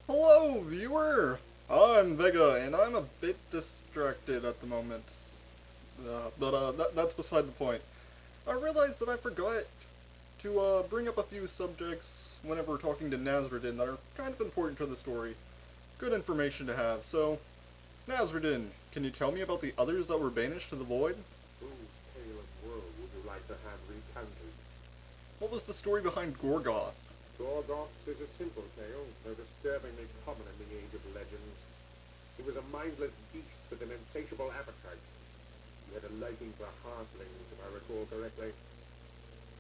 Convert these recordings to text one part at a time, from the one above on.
Hello, viewer! I'm Vega, and I'm a bit distracted at the moment. But that's beside the point. I realized that I forgot to bring up a few subjects whenever talking to Nazradin that are kind of important to the story. Good information to have. So, Nazradin, can you tell me about the others that were banished to the Void? Whose tale of woe would you like to have recounted? What was the story behind Gorgoth? Gorgoth is a simple tale, though disturbingly common in the age of legends. He was a mindless beast with an insatiable appetite. He had a liking for halflings, if I recall correctly.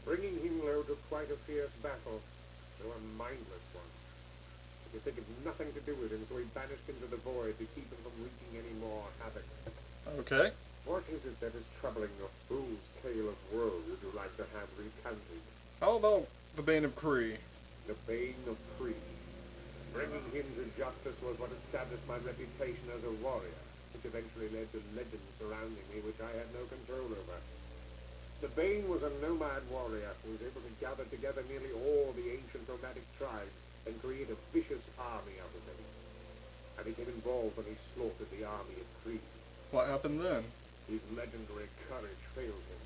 Bringing him low to quite a fierce battle, though a mindless one. He could think of nothing to do with him, so he banished him to the void to keep him from wreaking any more havoc. Okay. What is it that is troubling you? Whose tale of woe would you like to have recounted? How about the Bane of Kree? The Bane of Kree. Bringing him to justice was what established my reputation as a warrior, which eventually led to legends surrounding me which I had no control over. The Bane was a nomad warrior who was able to gather together nearly all the ancient nomadic tribes and create a vicious army out of them. I became involved when he slaughtered the army of Kree. What happened then? His legendary courage failed him.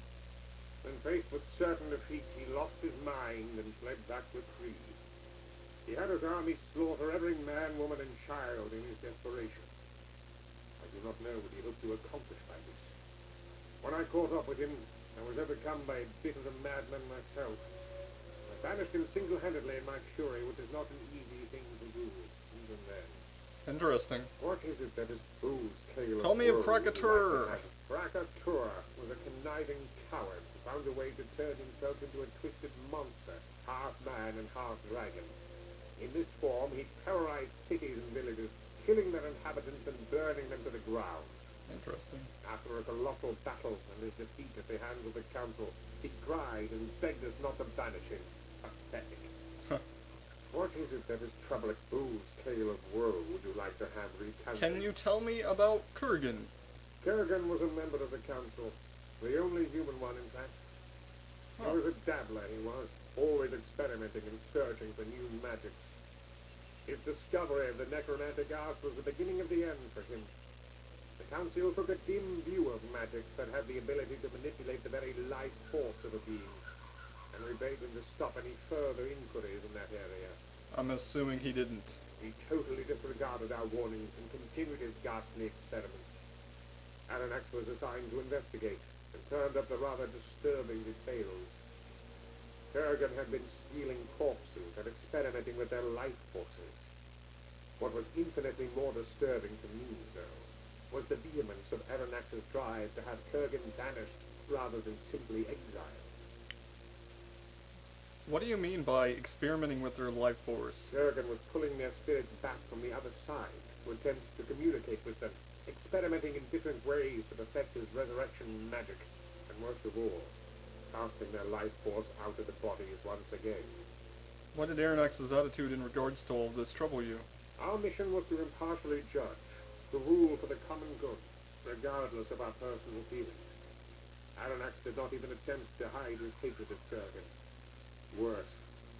When faced with certain defeat, he lost his mind and fled back to Kree. He had his army slaughter every man, woman, and child in his desperation. I do not know what he hoped to accomplish by this. When I caught up with him, I was overcome by a bit of a madman myself. I banished him single-handedly in my fury, which is not an easy thing to do, even then. Interesting. What is it that is Boo's tale of Tell me of woe Krakatur. like Krakatur was a conniving coward who found a way to turn himself into a twisted monster, half man and half dragon. In this form, he terrorized cities and villages, killing their inhabitants and burning them to the ground. Interesting. After a colossal battle and his defeat at the hands of the council, he cried and begged us not to banish him. Pathetic. What is it that is troubling Boo's tale of woe would you like to have recounted? Can you tell me about Kurgan? Kurgan was a member of the council, the only human one, in fact. He was a dabbler, he was, always experimenting and searching for new magics. His discovery of the necromantic art was the beginning of the end for him. The council took a dim view of magics that had the ability to manipulate the very life force of a being, and we bade him to stop any further inquiries in that area. I'm assuming he didn't. He totally disregarded our warnings and continued his ghastly experiments. Aranax was assigned to investigate, and turned up the rather disturbing details. Kurgan had been stealing corpses and experimenting with their life forces. What was infinitely more disturbing to me, though, was the vehemence of Aranax's drive to have Kurgan banished rather than simply exiled. What do you mean by experimenting with their life force? Kurgan was pulling their spirits back from the other side to attempt to communicate with them, experimenting in different ways to perfect his resurrection magic, and worst of all, casting their life force out of the bodies once again. Why did Aranax's attitude in regards to all of this trouble you? Our mission was to impartially judge, to rule for the common good, regardless of our personal feelings. Aranax did not even attempt to hide his hatred of Kurgan. Worse,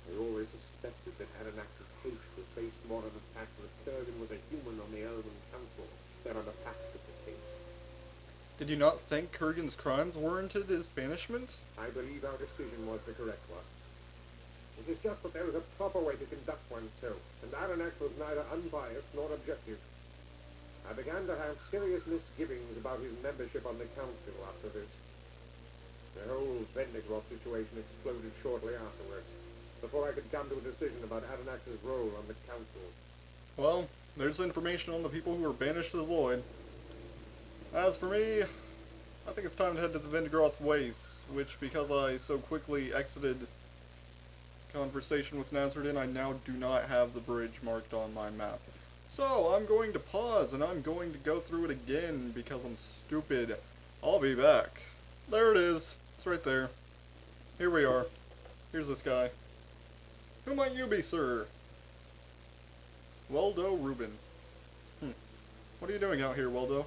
we always suspected that Aranax's hate was based more on the fact that Kurgan was a human on the Elven Council than on the facts of the case. Did you not think Kurgan's crimes warranted his banishment? I believe our decision was the correct one. It is just that there is a proper way to conduct oneself, and Aranax was neither unbiased nor objective. I began to have serious misgivings about his membership on the council after this. The whole Vendigroth situation exploded shortly afterwards, before I could come to a decision about Aranax's role on the council. Well, there's information on the people who were banished to the Void. As for me, I think it's time to head to the Vendigroth Wastes, which, because I so quickly exited conversation with Nazardin, I now do not have the bridge marked on my map. So, I'm going to pause, and I'm going to go through it again, because I'm stupid. I'll be back. There it is. It's right there. Here we are. Here's this guy. Who might you be, sir? Weldo Rubin. What are you doing out here, Weldo?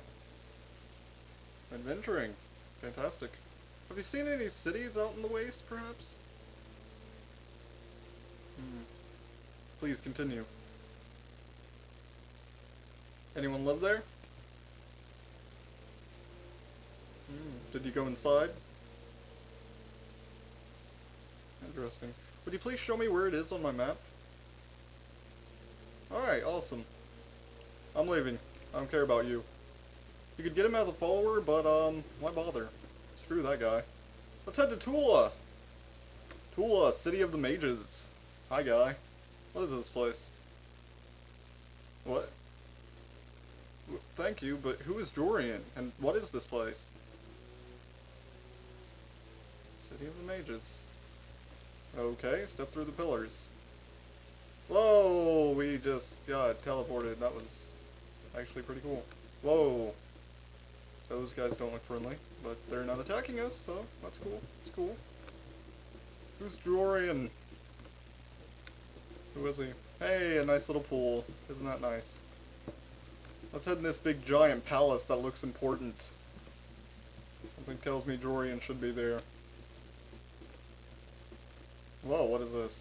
Adventuring. Fantastic. Have you seen any cities out in the waste, perhaps? Please continue. Anyone live there? Did you go inside? Interesting. Would you please show me where it is on my map? Alright, awesome. I'm leaving. I don't care about you. You could get him as a follower, but, why bother? Screw that guy. Let's head to Tulla! Tulla, City of the Mages. Hi, guy. What is this place? What? Thank you, but who is Jorian? And what is this place? City of the Mages. Okay, step through the pillars. Whoa, we just got teleported. That was actually pretty cool. Whoa. Those guys don't look friendly, but they're not attacking us, so that's cool. It's cool. Who's Jorian? Who is he? Hey, a nice little pool. Isn't that nice? Let's head in this big giant palace that looks important. Something tells me Jorian should be there. Whoa, what is this?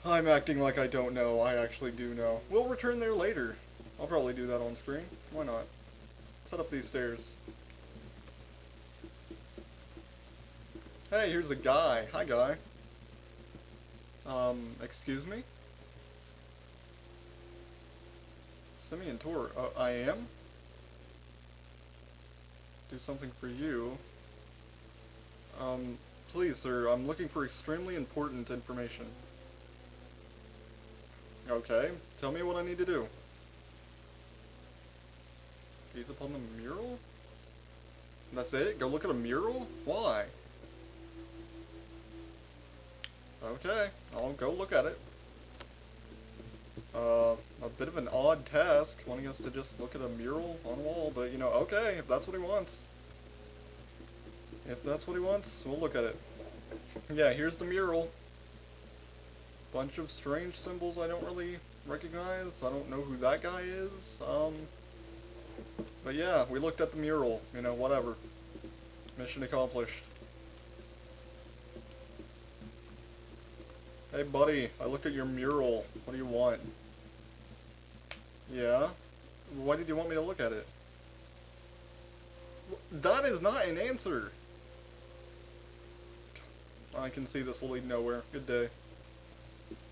I'm acting like I don't know. I actually do know. We'll return there later. I'll probably do that on screen. Why not? Set up these stairs. Hey, here's a guy. Hi, guy. Excuse me? Simeon Tor. I am? Do something for you. Please, sir, I'm looking for extremely important information. Okay, tell me what I need to do. Gaze upon the mural? That's it? Go look at a mural? Why? Okay, I'll go look at it. A bit of an odd task, wanting us to just look at a mural on a wall, but you know, okay, if that's what he wants. If that's what he wants, we'll look at it. Yeah, here's the mural. Bunch of strange symbols I don't really recognize. I don't know who that guy is. But yeah, we looked at the mural. You know, whatever. Mission accomplished. Hey buddy, I looked at your mural. What do you want? Yeah? Why did you want me to look at it? That is not an answer! I can see this will lead nowhere. Good day.